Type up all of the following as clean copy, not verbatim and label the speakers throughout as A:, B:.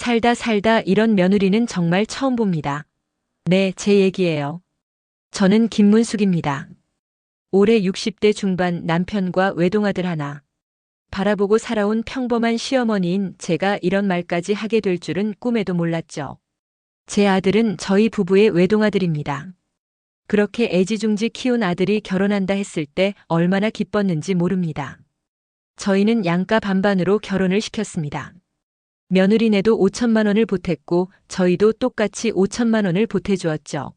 A: 살다 살다 이런 며느리는 정말 처음 봅니다. 네, 제 얘기예요. 저는 김문숙입니다. 올해 60대 중반 남편과 외동아들 하나. 바라보고 살아온 평범한 시어머니인 제가 이런 말까지 하게 될 줄은 꿈에도 몰랐죠. 제 아들은 저희 부부의 외동아들입니다. 그렇게 애지중지 키운 아들이 결혼한다 했을 때 얼마나 기뻤는지 모릅니다. 저희는 양가 반반으로 결혼을 시켰습니다. 며느리네도 5천만 원을 보탰고 저희도 똑같이 5천만 원을 보태주었죠.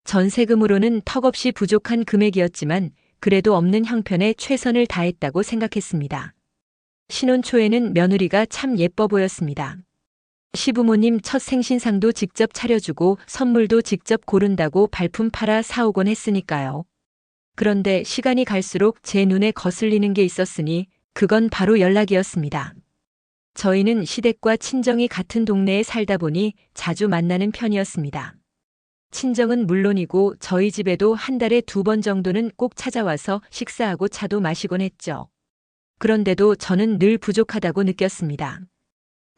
A: 전세금으로는 턱없이 부족한 금액이었지만 그래도 없는 형편에 최선을 다했다고 생각했습니다. 신혼 초에는 며느리가 참 예뻐 보였습니다. 시부모님 첫 생신상도 직접 차려주고 선물도 직접 고른다고 발품 팔아 사오곤 했으니까요. 그런데 시간이 갈수록 제 눈에 거슬리는 게 있었으니 그건 바로 연락이었습니다. 저희는 시댁과 친정이 같은 동네에 살다 보니 자주 만나는 편이었습니다. 친정은 물론이고 저희 집에도 한 달에 2번 정도는 꼭 찾아와서 식사하고 차도 마시곤 했죠. 그런데도 저는 늘 부족하다고 느꼈습니다.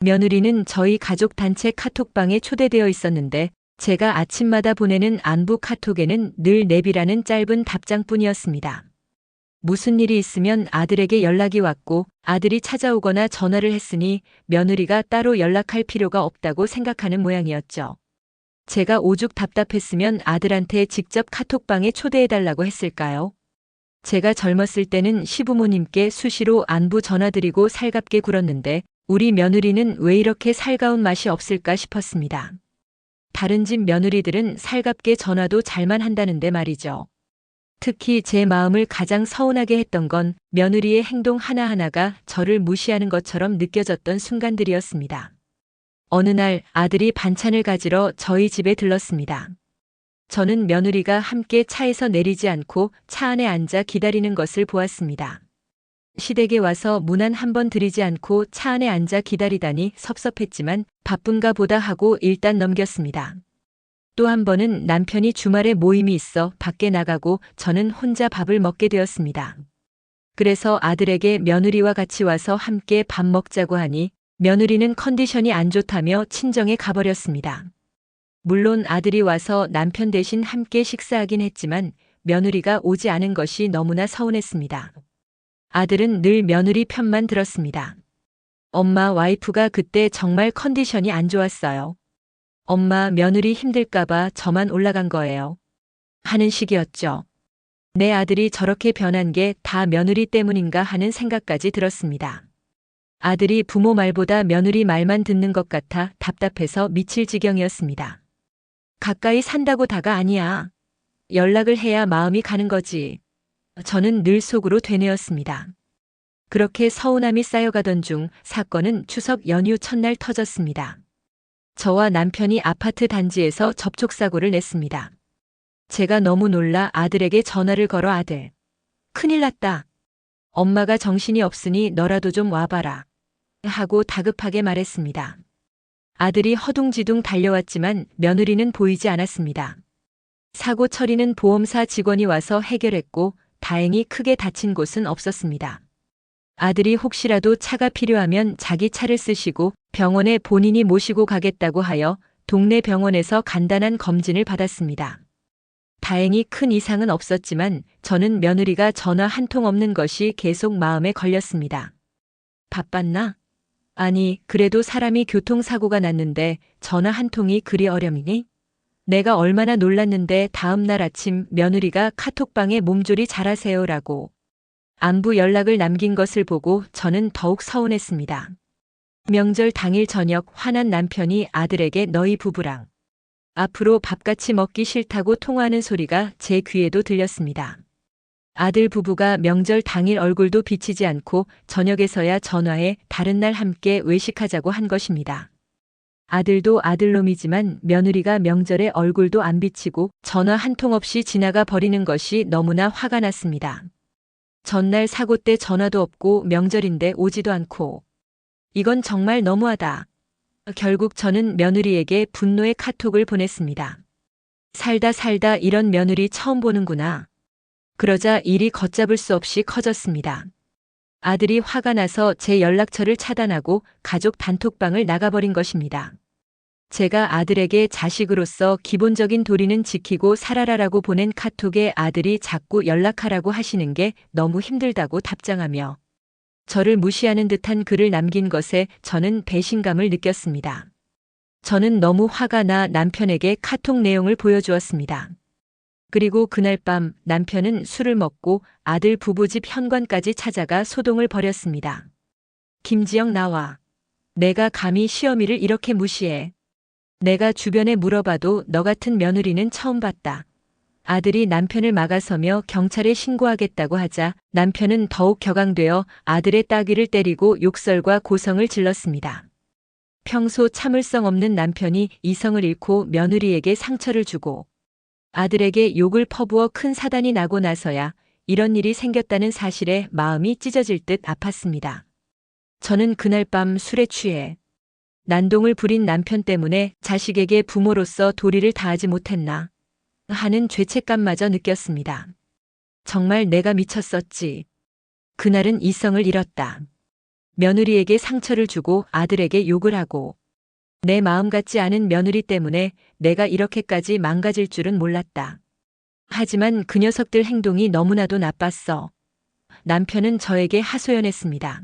A: 며느리는 저희 가족 단체 카톡방에 초대되어 있었는데 제가 아침마다 보내는 안부 카톡에는 늘 내비라는 짧은 답장뿐이었습니다. 무슨 일이 있으면 아들에게 연락이 왔고 아들이 찾아오거나 전화를 했으니 며느리가 따로 연락할 필요가 없다고 생각하는 모양이었죠. 제가 오죽 답답했으면 아들한테 직접 카톡방에 초대해달라고 했을까요? 제가 젊었을 때는 시부모님께 수시로 안부 전화드리고 살갑게 굴었는데 우리 며느리는 왜 이렇게 살가운 맛이 없을까 싶었습니다. 다른 집 며느리들은 살갑게 전화도 잘만 한다는데 말이죠. 특히 제 마음을 가장 서운하게 했던 건 며느리의 행동 하나하나가 저를 무시하는 것처럼 느껴졌던 순간들이었습니다. 어느 날 아들이 반찬을 가지러 저희 집에 들렀습니다. 저는 며느리가 함께 차에서 내리지 않고 차 안에 앉아 기다리는 것을 보았습니다. 시댁에 와서 문안 한 번 드리지 않고 차 안에 앉아 기다리다니 섭섭했지만 바쁜가 보다 하고 일단 넘겼습니다. 또 한 번은 남편이 주말에 모임이 있어 밖에 나가고 저는 혼자 밥을 먹게 되었습니다. 그래서 아들에게 며느리와 같이 와서 함께 밥 먹자고 하니 며느리는 컨디션이 안 좋다며 친정에 가버렸습니다. 물론 아들이 와서 남편 대신 함께 식사하긴 했지만 며느리가 오지 않은 것이 너무나 서운했습니다. 아들은 늘 며느리 편만 들었습니다. 엄마, 와이프가 그때 정말 컨디션이 안 좋았어요. 엄마, 며느리 힘들까봐 저만 올라간 거예요. 하는 식이었죠. 내 아들이 저렇게 변한 게 다 며느리 때문인가 하는 생각까지 들었습니다. 아들이 부모 말보다 며느리 말만 듣는 것 같아 답답해서 미칠 지경이었습니다. 가까이 산다고 다가 아니야. 연락을 해야 마음이 가는 거지. 저는 늘 속으로 되뇌었습니다. 그렇게 서운함이 쌓여가던 중 사건은 추석 연휴 첫날 터졌습니다. 저와 남편이 아파트 단지에서 접촉사고를 냈습니다. 제가 너무 놀라 아들에게 전화를 걸어 아들. 큰일 났다. 엄마가 정신이 없으니 너라도 좀 와봐라. 하고 다급하게 말했습니다. 아들이 허둥지둥 달려왔지만 며느리는 보이지 않았습니다. 사고 처리는 보험사 직원이 와서 해결했고 다행히 크게 다친 곳은 없었습니다. 아들이 혹시라도 차가 필요하면 자기 차를 쓰시고 병원에 본인이 모시고 가겠다고 하여 동네 병원에서 간단한 검진을 받았습니다. 다행히 큰 이상은 없었지만 저는 며느리가 전화 한 통 없는 것이 계속 마음에 걸렸습니다. 바빴나? 아니, 그래도 사람이 교통사고가 났는데 전화 한 통이 그리 어려미니? 내가 얼마나 놀랐는데 다음 날 아침 며느리가 카톡방에 몸조리 잘하세요라고 안부 연락을 남긴 것을 보고 저는 더욱 서운했습니다. 명절 당일 저녁 화난 남편이 아들에게 너희 부부랑 앞으로 밥같이 먹기 싫다고 통화하는 소리가 제 귀에도 들렸습니다. 아들 부부가 명절 당일 얼굴도 비치지 않고 저녁에서야 전화해 다른 날 함께 외식하자고 한 것입니다. 아들도 아들놈이지만 며느리가 명절에 얼굴도 안 비치고 전화 한 통 없이 지나가 버리는 것이 너무나 화가 났습니다. 전날 사고 때 전화도 없고 명절인데 오지도 않고. 이건 정말 너무하다. 결국 저는 며느리에게 분노의 카톡을 보냈습니다. 살다 살다 이런 며느리 처음 보는구나. 그러자 일이 걷잡을 수 없이 커졌습니다. 아들이 화가 나서 제 연락처를 차단하고 가족 단톡방을 나가버린 것입니다. 제가 아들에게 자식으로서 기본적인 도리는 지키고 살아라라고 보낸 카톡에 아들이 자꾸 연락하라고 하시는 게 너무 힘들다고 답장하며 저를 무시하는 듯한 글을 남긴 것에 저는 배신감을 느꼈습니다. 저는 너무 화가 나 남편에게 카톡 내용을 보여주었습니다. 그리고 그날 밤 남편은 술을 먹고 아들 부부집 현관까지 찾아가 소동을 벌였습니다. 김지영 나와. 내가 감히 시어미를 이렇게 무시해. 내가 주변에 물어봐도 너 같은 며느리는 처음 봤다. 아들이 남편을 막아서며 경찰에 신고하겠다고 하자 남편은 더욱 격앙되어 아들의 따귀를 때리고 욕설과 고성을 질렀습니다. 평소 참을성 없는 남편이 이성을 잃고 며느리에게 상처를 주고 아들에게 욕을 퍼부어 큰 사단이 나고 나서야 이런 일이 생겼다는 사실에 마음이 찢어질 듯 아팠습니다. 저는 그날 밤 술에 취해 난동을 부린 남편 때문에 자식에게 부모로서 도리를 다하지 못했나 하는 죄책감마저 느꼈습니다. 정말 내가 미쳤었지. 그날은 이성을 잃었다. 며느리에게 상처를 주고 아들에게 욕을 하고 내 마음 같지 않은 며느리 때문에 내가 이렇게까지 망가질 줄은 몰랐다. 하지만 그 녀석들 행동이 너무나도 나빴어. 남편은 저에게 하소연했습니다.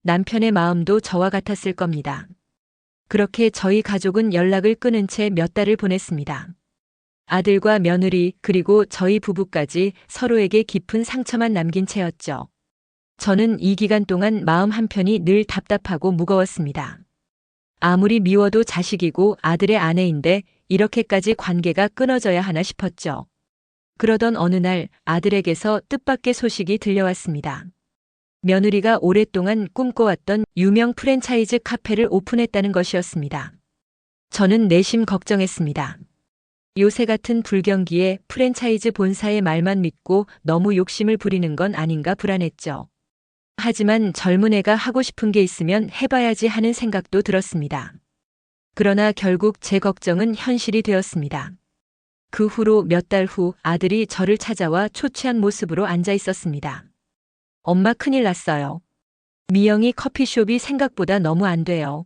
A: 남편의 마음도 저와 같았을 겁니다. 그렇게 저희 가족은 연락을 끊은 채 몇 달을 보냈습니다. 아들과 며느리 그리고 저희 부부까지 서로에게 깊은 상처만 남긴 채였죠. 저는 이 기간 동안 마음 한편이 늘 답답하고 무거웠습니다. 아무리 미워도 자식이고 아들의 아내인데 이렇게까지 관계가 끊어져야 하나 싶었죠. 그러던 어느 날 아들에게서 뜻밖의 소식이 들려왔습니다. 며느리가 오랫동안 꿈꿔왔던 유명 프랜차이즈 카페를 오픈했다는 것이었습니다. 저는 내심 걱정했습니다. 요새 같은 불경기에 프랜차이즈 본사의 말만 믿고 너무 욕심을 부리는 건 아닌가 불안했죠. 하지만 젊은 애가 하고 싶은 게 있으면 해봐야지 하는 생각도 들었습니다. 그러나 결국 제 걱정은 현실이 되었습니다. 그 후로 몇 달 후 아들이 저를 찾아와 초췌한 모습으로 앉아 있었습니다. 엄마 큰일 났어요. 미영이 커피숍이 생각보다 너무 안 돼요.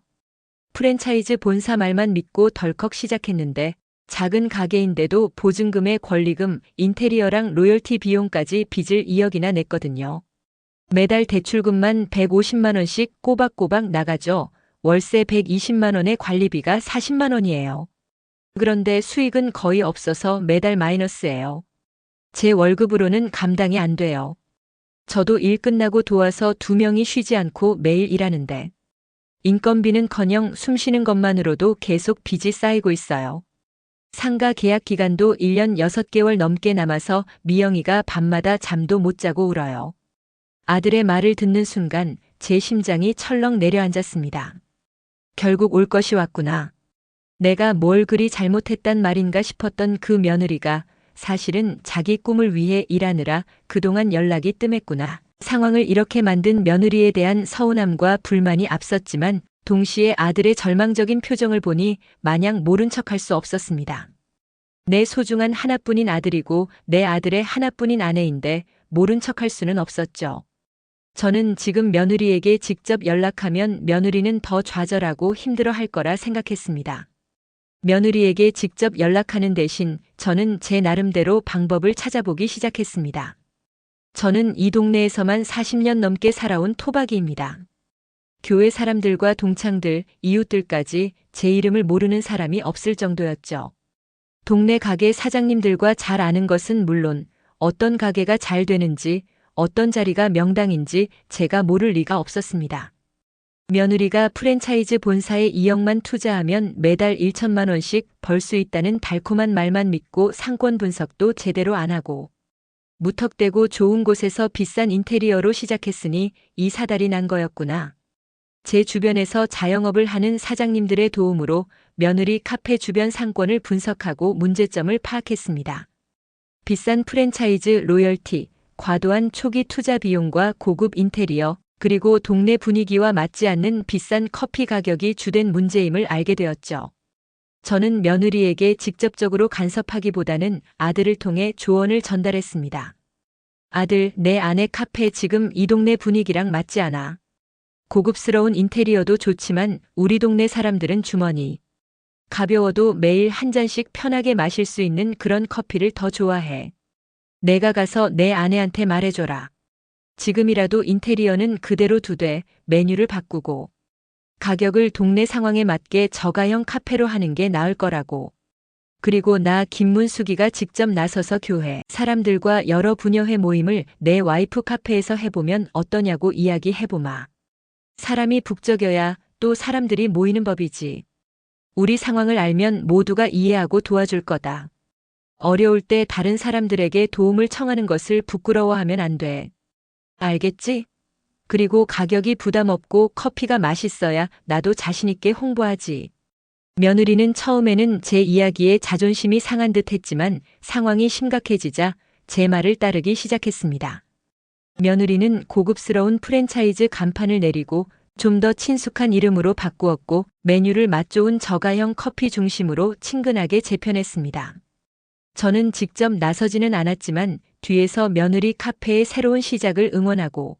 A: 프랜차이즈 본사 말만 믿고 덜컥 시작했는데 작은 가게인데도 보증금에 권리금, 인테리어랑 로열티 비용까지 빚을 2억이나 냈거든요. 매달 대출금만 150만 원씩 꼬박꼬박 나가죠. 월세 120만 원에 관리비가 40만 원이에요. 그런데 수익은 거의 없어서 매달 마이너스예요. 제 월급으로는 감당이 안 돼요. 저도 일 끝나고 도와서 2명이 쉬지 않고 매일 일하는데 인건비는커녕 숨쉬는 것만으로도 계속 빚이 쌓이고 있어요. 상가 계약 기간도 1년 6개월 넘게 남아서 미영이가 밤마다 잠도 못 자고 울어요. 아들의 말을 듣는 순간 제 심장이 철렁 내려앉았습니다. 결국 올 것이 왔구나. 내가 뭘 그리 잘못했단 말인가 싶었던 그 며느리가 사실은 자기 꿈을 위해 일하느라 그동안 연락이 뜸했구나. 상황을 이렇게 만든 며느리에 대한 서운함과 불만이 앞섰지만 동시에 아들의 절망적인 표정을 보니 마냥 모른 척할 수 없었습니다. 내 소중한 하나뿐인 아들이고 내 아들의 하나뿐인 아내인데 모른 척할 수는 없었죠. 저는 지금 며느리에게 직접 연락하면 며느리는 더 좌절하고 힘들어할 거라 생각했습니다. 며느리에게 직접 연락하는 대신 저는 제 나름대로 방법을 찾아보기 시작했습니다. 저는 이 동네에서만 40년 넘게 살아온 토박이입니다. 교회 사람들과 동창들, 이웃들까지 제 이름을 모르는 사람이 없을 정도였죠. 동네 가게 사장님들과 잘 아는 것은 물론 어떤 가게가 잘 되는지 어떤 자리가 명당인지 제가 모를 리가 없었습니다. 며느리가 프랜차이즈 본사에 2억만 투자하면 매달 1천만 원씩 벌 수 있다는 달콤한 말만 믿고 상권 분석도 제대로 안 하고 무턱대고 좋은 곳에서 비싼 인테리어로 시작했으니 이 사달이 난 거였구나. 제 주변에서 자영업을 하는 사장님들의 도움으로 며느리 카페 주변 상권을 분석하고 문제점을 파악했습니다. 비싼 프랜차이즈 로열티, 과도한 초기 투자 비용과 고급 인테리어, 그리고 동네 분위기와 맞지 않는 비싼 커피 가격이 주된 문제임을 알게 되었죠. 저는 며느리에게 직접적으로 간섭하기보다는 아들을 통해 조언을 전달했습니다. 아들, 내 아내 카페 지금 이 동네 분위기랑 맞지 않아. 고급스러운 인테리어도 좋지만 우리 동네 사람들은 주머니 가벼워도 매일 한 잔씩 편하게 마실 수 있는 그런 커피를 더 좋아해. 내가 가서 내 아내한테 말해줘라. 지금이라도 인테리어는 그대로 두되 메뉴를 바꾸고 가격을 동네 상황에 맞게 저가형 카페로 하는 게 나을 거라고. 그리고 나 김문숙이가 직접 나서서 교회 사람들과 여러 부녀회 모임을 내 와이프 카페에서 해보면 어떠냐고 이야기해보마. 사람이 북적여야 또 사람들이 모이는 법이지. 우리 상황을 알면 모두가 이해하고 도와줄 거다. 어려울 때 다른 사람들에게 도움을 청하는 것을 부끄러워하면 안 돼. 알겠지? 그리고 가격이 부담 없고 커피가 맛있어야 나도 자신 있게 홍보하지. 며느리는 처음에는 제 이야기에 자존심이 상한 듯 했지만 상황이 심각해지자 제 말을 따르기 시작했습니다. 며느리는 고급스러운 프랜차이즈 간판을 내리고 좀 더 친숙한 이름으로 바꾸었고 메뉴를 맛 좋은 저가형 커피 중심으로 친근하게 재편했습니다. 저는 직접 나서지는 않았지만 뒤에서 며느리 카페의 새로운 시작을 응원하고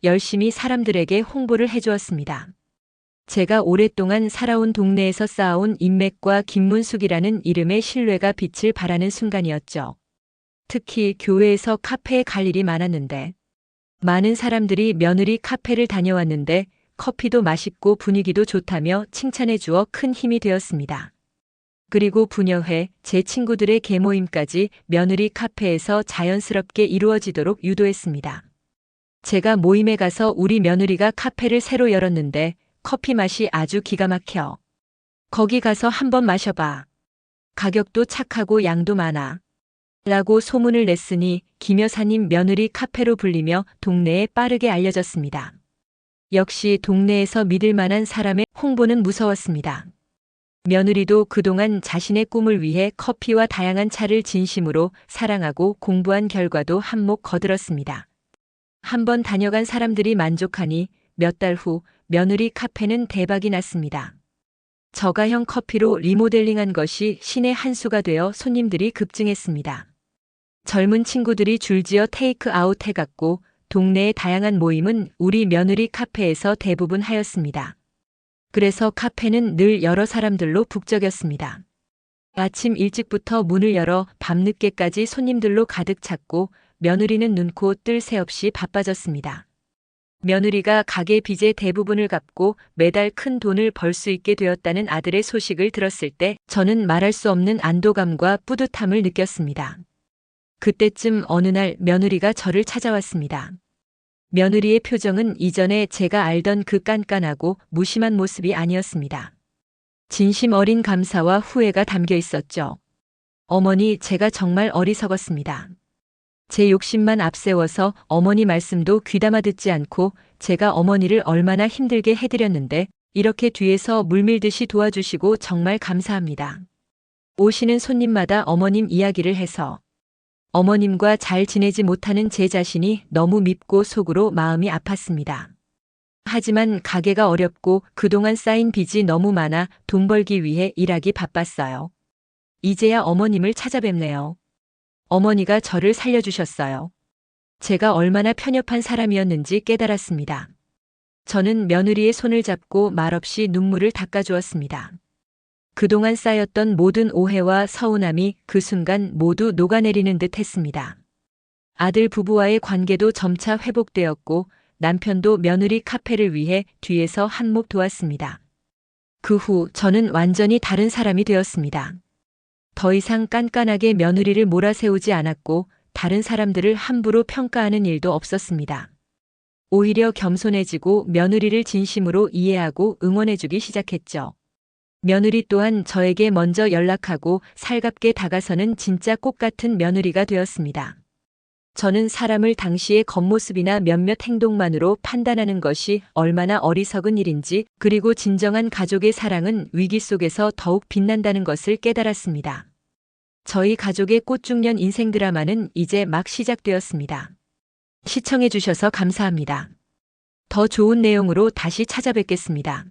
A: 열심히 사람들에게 홍보를 해주었습니다. 제가 오랫동안 살아온 동네에서 쌓아온 인맥과 김문숙이라는 이름의 신뢰가 빛을 발하는 순간이었죠. 특히 교회에서 카페에 갈 일이 많았는데 많은 사람들이 며느리 카페를 다녀왔는데 커피도 맛있고 분위기도 좋다며 칭찬해 주어 큰 힘이 되었습니다. 그리고 부녀회, 제 친구들의 계모임까지 며느리 카페에서 자연스럽게 이루어지도록 유도했습니다. 제가 모임에 가서 우리 며느리가 카페를 새로 열었는데 커피 맛이 아주 기가 막혀. 거기 가서 한번 마셔봐. 가격도 착하고 양도 많아. 라고 소문을 냈으니 김 여사님 며느리 카페로 불리며 동네에 빠르게 알려졌습니다. 역시 동네에서 믿을 만한 사람의 홍보는 무서웠습니다. 며느리도 그동안 자신의 꿈을 위해 커피와 다양한 차를 진심으로 사랑하고 공부한 결과도 한몫 거들었습니다. 한번 다녀간 사람들이 만족하니 몇 달 후 며느리 카페는 대박이 났습니다. 저가형 커피로 리모델링한 것이 신의 한 수가 되어 손님들이 급증했습니다. 젊은 친구들이 줄지어 테이크아웃 해갔고 동네의 다양한 모임은 우리 며느리 카페에서 대부분 하였습니다. 그래서 카페는 늘 여러 사람들로 북적였습니다. 아침 일찍부터 문을 열어 밤늦게까지 손님들로 가득 찼고 며느리는 눈코 뜰 새 없이 바빠졌습니다. 며느리가 가게 빚의 대부분을 갚고 매달 큰 돈을 벌 수 있게 되었다는 아들의 소식을 들었을 때 저는 말할 수 없는 안도감과 뿌듯함을 느꼈습니다. 그때쯤 어느 날 며느리가 저를 찾아왔습니다. 며느리의 표정은 이전에 제가 알던 그 깐깐하고 무심한 모습이 아니었습니다. 진심 어린 감사와 후회가 담겨 있었죠. 어머니, 제가 정말 어리석었습니다. 제 욕심만 앞세워서 어머니 말씀도 귀담아 듣지 않고 제가 어머니를 얼마나 힘들게 해드렸는데 이렇게 뒤에서 물밀듯이 도와주시고 정말 감사합니다. 오시는 손님마다 어머님 이야기를 해서 어머님과 잘 지내지 못하는 제 자신이 너무 밉고 속으로 마음이 아팠습니다. 하지만 가게가 어렵고 그동안 쌓인 빚이 너무 많아 돈 벌기 위해 일하기 바빴어요. 이제야 어머님을 찾아뵙네요. 어머니가 저를 살려주셨어요. 제가 얼마나 편협한 사람이었는지 깨달았습니다. 저는 며느리의 손을 잡고 말없이 눈물을 닦아주었습니다. 그동안 쌓였던 모든 오해와 서운함이 그 순간 모두 녹아내리는 듯 했습니다. 아들 부부와의 관계도 점차 회복되었고 남편도 며느리 카페를 위해 뒤에서 한몫 도왔습니다. 그 후 저는 완전히 다른 사람이 되었습니다. 더 이상 깐깐하게 며느리를 몰아세우지 않았고 다른 사람들을 함부로 평가하는 일도 없었습니다. 오히려 겸손해지고 며느리를 진심으로 이해하고 응원해주기 시작했죠. 며느리 또한 저에게 먼저 연락하고 살갑게 다가서는 진짜 꽃 같은 며느리가 되었습니다. 저는 사람을 당시의 겉모습이나 몇몇 행동만으로 판단하는 것이 얼마나 어리석은 일인지, 그리고 진정한 가족의 사랑은 위기 속에서 더욱 빛난다는 것을 깨달았습니다. 저희 가족의 꽃중년 인생 드라마는 이제 막 시작되었습니다. 시청해주셔서 감사합니다. 더 좋은 내용으로 다시 찾아뵙겠습니다.